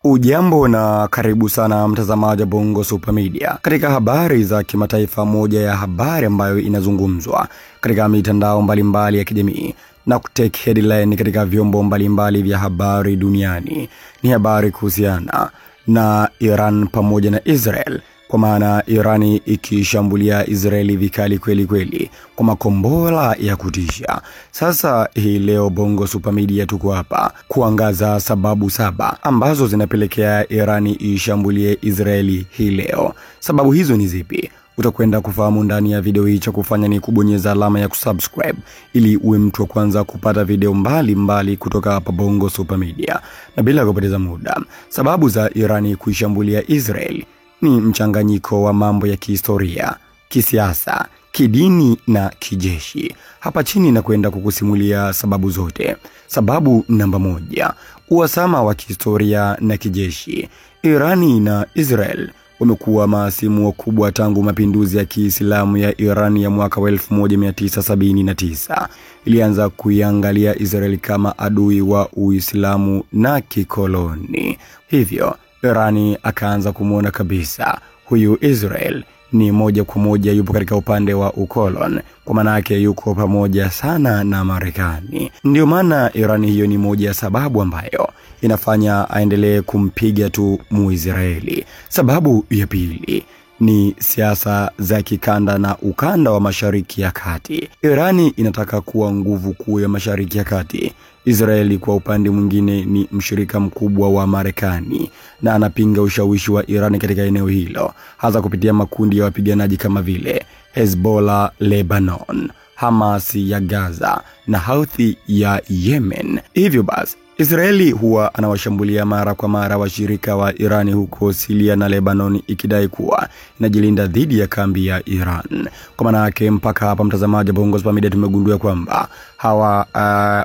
Ujambo na karibu sana mtazamaji wa Bongo Super Media. Katika habari za kimataifa, moja ya habari ambayo inazungumzwa katika mitandao mbalimbali ya kijamii na kutake headline katika vyombo mbalimbali vya habari duniani ni habari kuhusiana na Iran pamoja na Israel. Kwa maana Irani ikishambulia Israeli vikali kweli kwa makombora ya kutisha. Sasa hii leo Bongo Super Media tuko hapa kuangaza sababu 7 ambazo zinapelekea Irani ishambulie Israeli hii leo. Sababu hizo ni zipi? Utakwenda kufahamu ndani ya video hii. Cha kufanya ni kubonyeza alama ya kusubscribe ili uwe mtu wa kwanza kupata video mbalimbali kutoka hapa Bongo Super Media. Na bila kupoteza muda, sababu za Irani kuishambulia Israeli ni mchanganyiko wa mambo ya kihistoria, kisiasa, kidini na kijeshi. Hapa chini na kwenda kukusimulia sababu zote. Sababu namba 1, uhasama wa kihistoria na kijeshi. Irani na Israel wamekuwa mahasimu wakubwa tangu mapinduzi ya Kiislamu ya Iran ya mwaka 1979. Ilianza kuiangalia Israel kama adui wa Uislamu na kikoloni. Hivyo Irani akaanza kumuona kabisa huyu Israel ni moja kwa moja yupo katika upande wa ukoloni, kwa maana yake yuko pamoja sana na Marekani. Ndio maana Irani hiyo ni moja ya sababu ambayo inafanya aendelee kumpiga tu Muisraeli. Sababu ya pili ni siasa za kikanda na ukanda wa Mashariki ya Kati. Irani inataka kuwa nguvu kuu ya Mashariki ya Kati. Israeli kwa upande mwingine ni mshirika mkubwa wa Marekani na anapinga ushawishi wa Irani katika eneo hilo, hasa kupitia makundi ya wapiganaji kama vile Hezbollah Lebanon, Hamas ya Gaza na Houthi ya Yemen. Hivyo basi Israeli huwa anawashambulia mara kwa mara washirika wa Irani huko Syria na Lebanon, ikidai kuwa inajilinda dhidi ya kambi ya Iran. Kwa maana yake mpaka hapa mtazamaji Bongo Super Media tumegundua kwamba hawa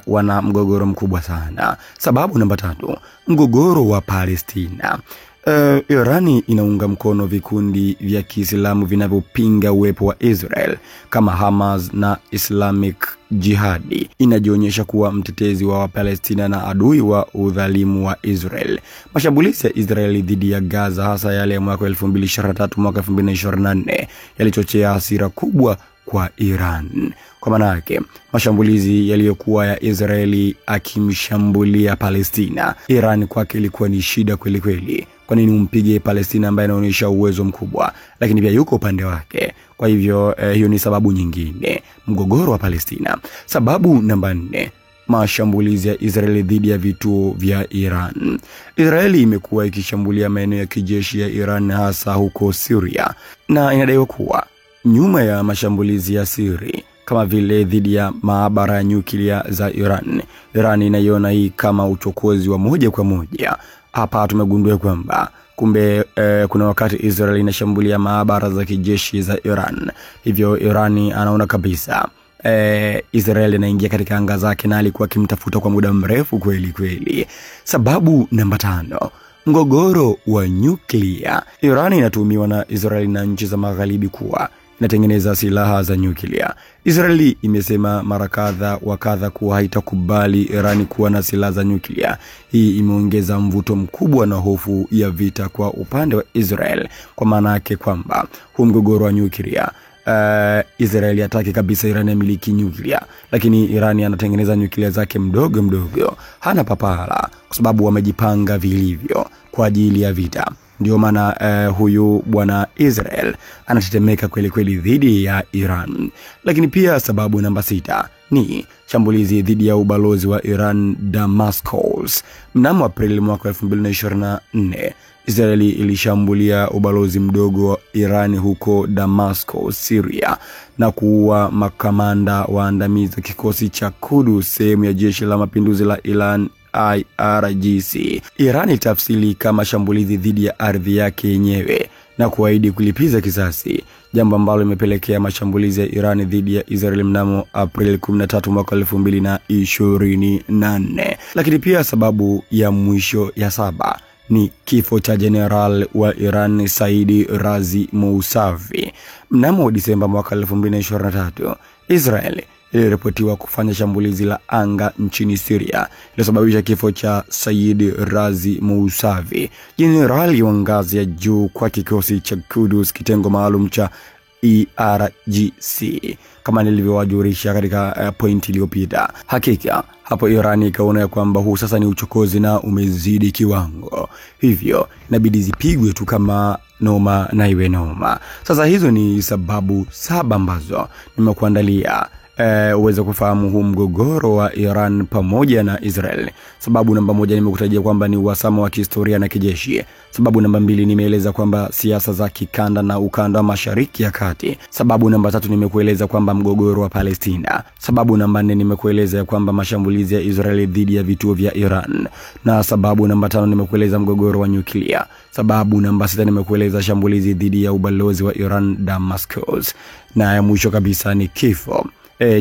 wana mgogoro mkubwa sana. Sababu namba 3, mgogoro wa Palestina. Irani inaunga mkono vikundi vya Kiislamu vinavyopinga uwepo wa Israel kama Hamas na Islamic Jihadi. Inajionyesha kuwa mtetezi wa Palestina na adui wa udhalimu wa Israel. Mashambulizi ya Israeli dhidi ya Gaza, hasa yale ya mwaka 2023 mwaka 2024, yalichochea hasira kubwa kwa Iran. Kwa maana yake mashambulizi yaliyokuwa ya Israeli akimshambulia Palestina, Iran kwake ilikuwa ni shida kweli. Kwa nini umpige Palestina ambaye anaonyesha uwezo mkubwa lakini pia yuko upande wake? Kwa hivyo hiyo ni sababu nyingine, mgogoro wa Palestina. Sababu namba 4, mashambulizi ya Israeli dhidi ya vituo vya Iran. Israeli imekuwa ikishambulia maeneo ya kijeshi ya Iran hasa huko Syria, na inadaiwa kuwa nyuma ya mashambulizi ya siri kama vile dhidi ya maabara ya nyuklia za Iran inaiona hii kama uchokozi wa moja kwa moja. Hapa tumegundua kwamba kumbe kuna wakati Israel inashambulia maabara za kijeshi za Iran. Hivyo Irani anaona kabisa Israel inaingia katika anga zake na alikuwa akimtafuta kwa muda mrefu kweli. Sababu namba 5, mgogoro wa nyuklia. Iran inatumiwa na Israel na nchi za magharibi kuwa inatengeneza silaha za nyuklia. Israeli imesema mara kadha wa kadha kuwa haitakubali Irani kuwa na silaha za nyuklia. Hii imeongeza mvuto mkubwa na hofu ya vita kwa upande wa Israel, kwa maana yake kwamba huu mgogoro wa nyuklia, Israeli hataki kabisa Irani amiliki nyuklia, lakini Irani anatengeneza nyuklia zake mdogo, hana papara, kwa sababu wamejipanga vilivyo kwa ajili ya vita. Ndio maana huyu bwana Israel anatetemeka kweli dhidi ya Iran. Lakini pia sababu namba 6 ni shambulizi dhidi ya ubalozi wa Iran Damascus. Mnamo Aprili mwaka 2024, Israeli ilishambulia ubalozi mdogo wa Iran huko Damascus, Syria, na kuua makamanda waandamizi kikosi cha Quds, sehemu ya jeshi la mapinduzi la Iran IRGC. Iran tafsiri kama shambulizi dhidi ya ardhi yake yenyewe na kuahidi kulipiza kisasi, jambo ambalo limepelekea mashambulizi ya Iran dhidi ya Israel mnamo Aprili 13 mwaka 2024. Lakini pia sababu ya mwisho ya 7 ni kifo cha general wa Iran Saidi Razi Mousavi. Mnamo Disemba mwaka 2023, Israel iliripotiwa kufanya shambulizi la anga nchini Syria lililosababisha kifo cha Said Razi Mousavi, jenerali wa ngazi ya juu kwa kikosi cha Quds kitengo maalum cha IRGC, kama nilivyowajulisha katika pointi iliyopita. Hakika hapo Iran ikaona ya kwamba huu sasa ni uchokozi na umezidi kiwango, hivyo inabidi zipigwe tu kama noma na iwe noma. Sasa hizo ni sababu 7 ambazo nimekuandalia uweze kufahamu huu mgogoro wa Iran pamoja na Israel. Sababu namba 1 nimekutajia kwamba ni uhasama wa kihistoria na kijeshi. Sababu namba 2 nimeeleza kwamba siasa za kikanda na ukanda wa Mashariki ya Kati. Sababu namba 3 nimekueleza kwamba mgogoro wa Palestina. Sababu namba 4 nimekueleza kwamba mashambulizi ya Israel dhidi ya vituo vya Iran. Na sababu namba 5 nimekueleza mgogoro wa nyuklia. Sababu namba 6 nimekueleza shambulizi dhidi ya ubalozi wa Iran Damascus. Na ya mwisho kabisa ni kifo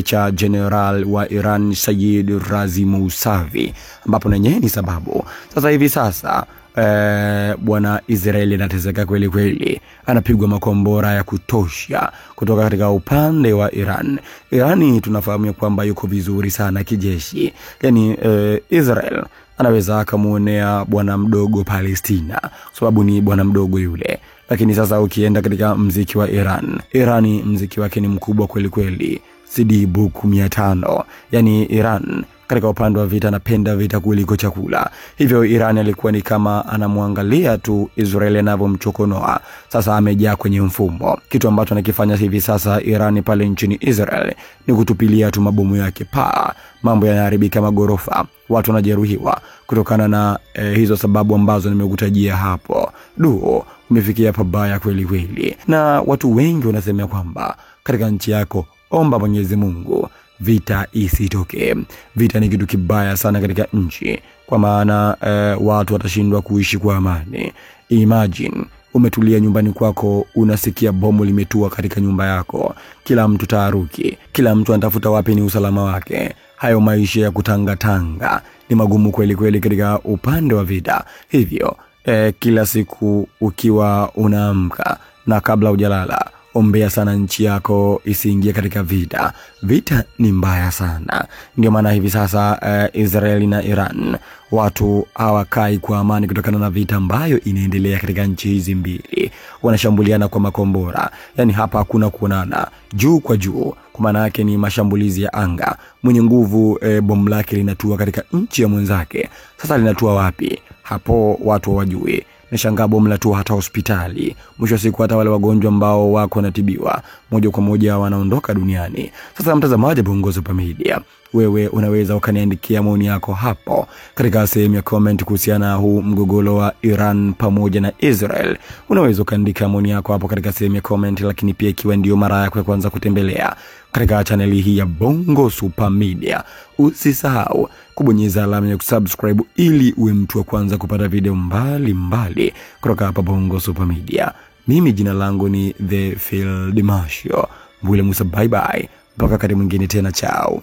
cha general wa Iran Said Razi Mousavi, ambapo nenyewe ni sababu. Sasa hivi sasa bwana Israeli anateseka kweli kweli, anapigwa makombora ya kutosha kutoka katika upande wa Iran. Irani tunafahamu kwamba yuko vizuri sana kijeshi, yani Israel anaweza akamuonea bwana mdogo Palestina sababu ni bwana mdogo yule. Lakini sasa ukienda katika mziki wa Irani mziki wake ni mkubwa kweli kweli, CD book 500. Yani Iran katika upande wa vita anapenda vita kuliko chakula. Hivyo Iran alikuwa ni kama anamwangalia tu Israeli anavyomchokonoa. Sasa amejaa kwenye mfumo. Kitu ambacho anakifanya hivi sasa Iran pale nchini Israel ni kutupilia tu mabomu yake mambo yanaharibika, magorofa, watu wanajeruhiwa kutokana na hizo sababu ambazo nimekutajia hapo. Umefikia pabaya kweli kweli. Na watu wengi wanasema kwamba katika nchi yako omba Mwenyezi Mungu vita isitoke. Vita ni kitu kibaya sana katika nchi, kwa maana watu watashindwa kuishi kwa amani. Imagine umetulia nyumbani kwako, unasikia bomu limetua katika nyumba yako, kila mtu taharuki, kila mtu anatafuta wapi ni usalama wake. Hayo maisha ya kutangatanga ni magumu kweli kweli katika upande wa vita. Hivyo kila siku ukiwa unaamka na kabla hujalala, ombea sana nchi yako isiingie katika vita. Vita ni mbaya sana. Ndio maana hivi sasa Israeli na Iran watu hawakai kwa amani kutokana na vita ambayo inaendelea katika nchi hizi mbili. Wanashambuliana kwa makombora. Yani hapa hakuna kuonana juu kwa juu, kwa maana yake ni mashambulizi ya anga. Mwenye nguvu bomu lake linatua katika nchi ya mwenzake. Sasa linatua wapi? Hapo watu hawajui. Nashangaa bomu la tu hata hospitali. Mwisho siku hata wale wagonjwa ambao wako wanatibiwa moja kwa moja wanaondoka duniani. Sasa mtazamaji Bongo Super Media, wewe unaweza ukaniandikia maoni yako hapo katika sehemu ya comment kuhusiana na huu mgogoro wa Iran pamoja na Israel. Unaweza ukaandika maoni yako hapo katika sehemu ya comment, lakini pia ikiwa ndio mara yako ya kwanza kutembelea katika channel hii ya Bongo Super Media, usisahau kubonyeza alama ya subscribe ili uwe mtu wa kwanza kupata video mbali kutoka hapa Bongo Super Media. Mimi jina langu ni The Field Marshal Mwile Musa. Bye bye, mpaka wakati mwingine tena, chao.